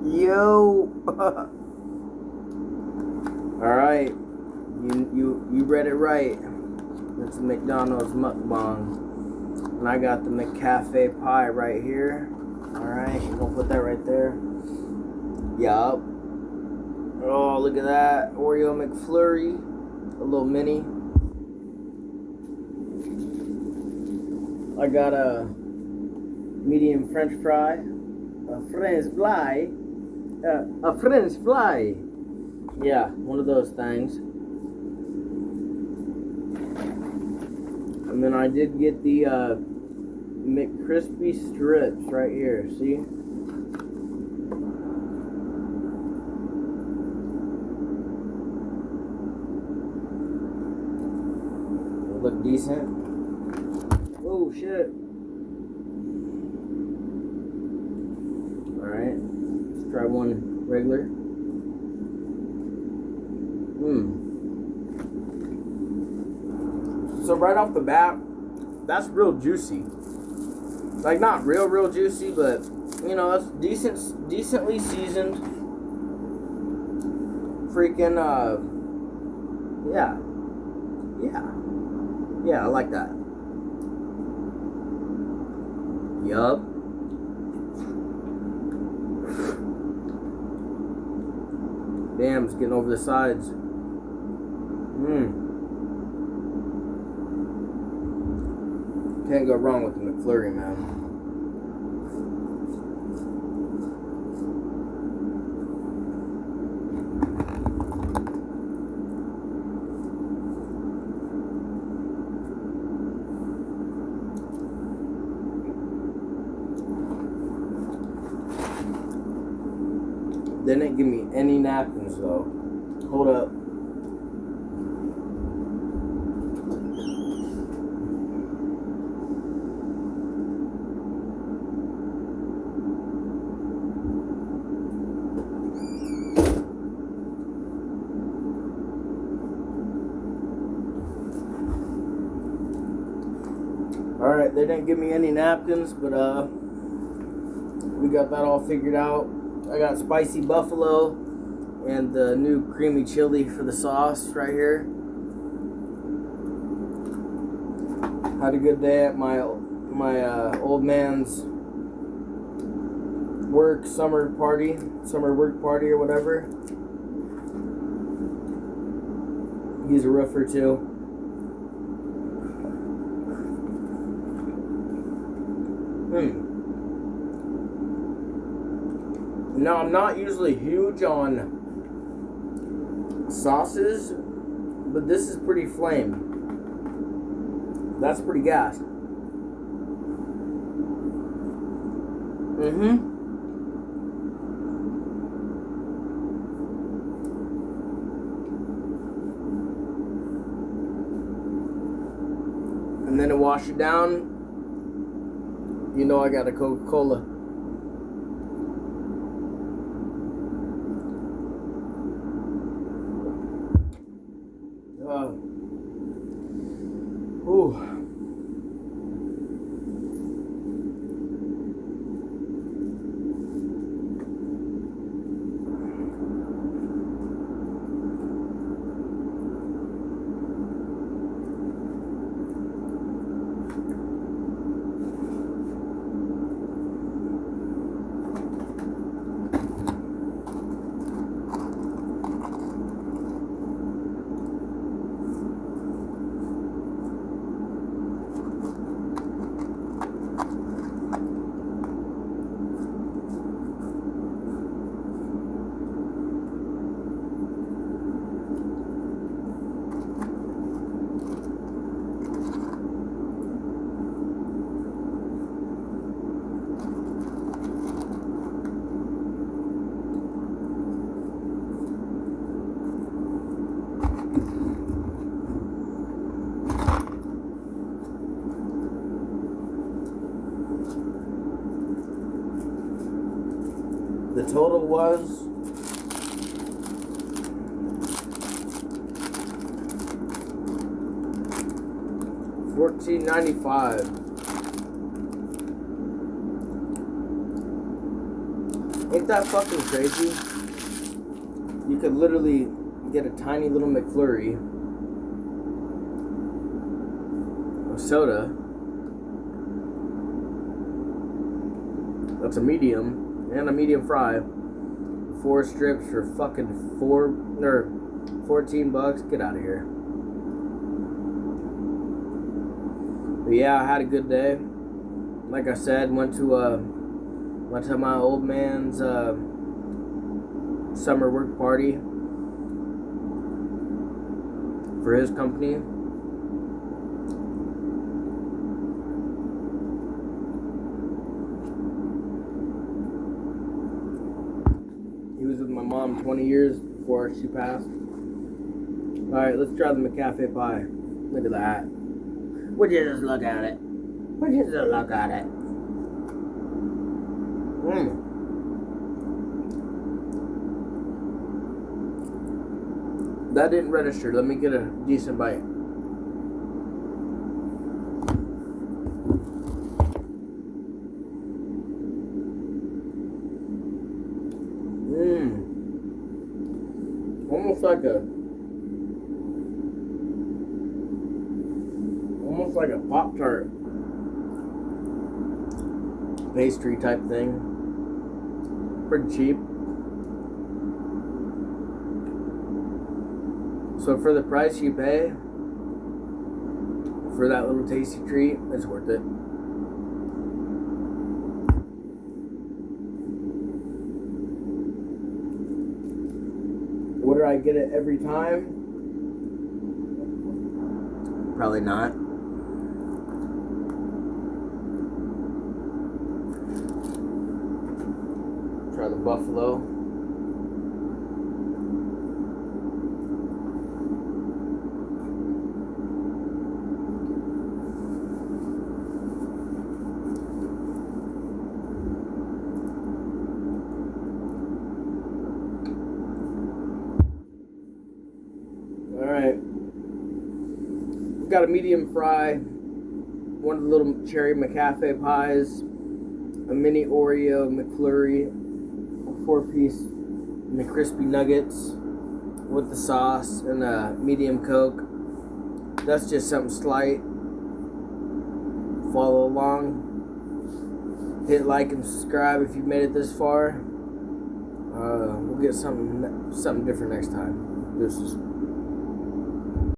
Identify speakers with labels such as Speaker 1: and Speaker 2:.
Speaker 1: Yo. Alright. You read it right. It's a McDonald's mukbang. And I got the McCafe pie right here. Alright, I'm gonna put that right there. Yup. Oh, look at that. Oreo McFlurry. A little mini. I got a medium French fry. A French fry. A French fry. Yeah, one of those things. And then I did get the McCrispy strips right here. See? They look decent. Oh shit. Alright. Let's try one regular. So right off the bat, that's real juicy. Like not real juicy, but you know, it's decently seasoned. Freaking yeah, I like that. Yup. Damn, it's getting over the sides. Can't go wrong with the McFlurry, man. They didn't give me any napkins though. Hold up. Alright, they didn't give me any napkins, but we got that all figured out. I got spicy buffalo and the new creamy chili for the sauce right here. Had a good day at my old man's summer work party or whatever. He's a roofer too. Now, I'm not usually huge on sauces, but this is pretty flame. That's pretty gas. And then to wash it down, you know I got a Coca-Cola. The total was $14.95. Ain't that fucking crazy? You could literally get a tiny little McFlurry, a soda, that's a medium, and a medium fry, 4 strips for fucking $14. Get out of here. But yeah, I had a good day. Like I said, went to my old man's summer work party for his company. He was with my mom 20 years before she passed. Alright, let's try the McCafe pie. Look at that. Would you just look at it? Would you just look at it? That didn't register. Let me get a decent bite. Almost like a Pop-Tart pastry type thing. Pretty cheap. So for the price you pay for that little tasty treat, it's worth it. Would I get it every time? Probably not. Try the buffalo. Alright. We've got a medium fry, one of the little cherry McCafe pies, a mini Oreo McFlurry, a 4-piece McCrispy nuggets with the sauce, and a medium Coke. That's just something slight. Follow along. Hit like and subscribe if you've made it this far. We'll get something different next time. This is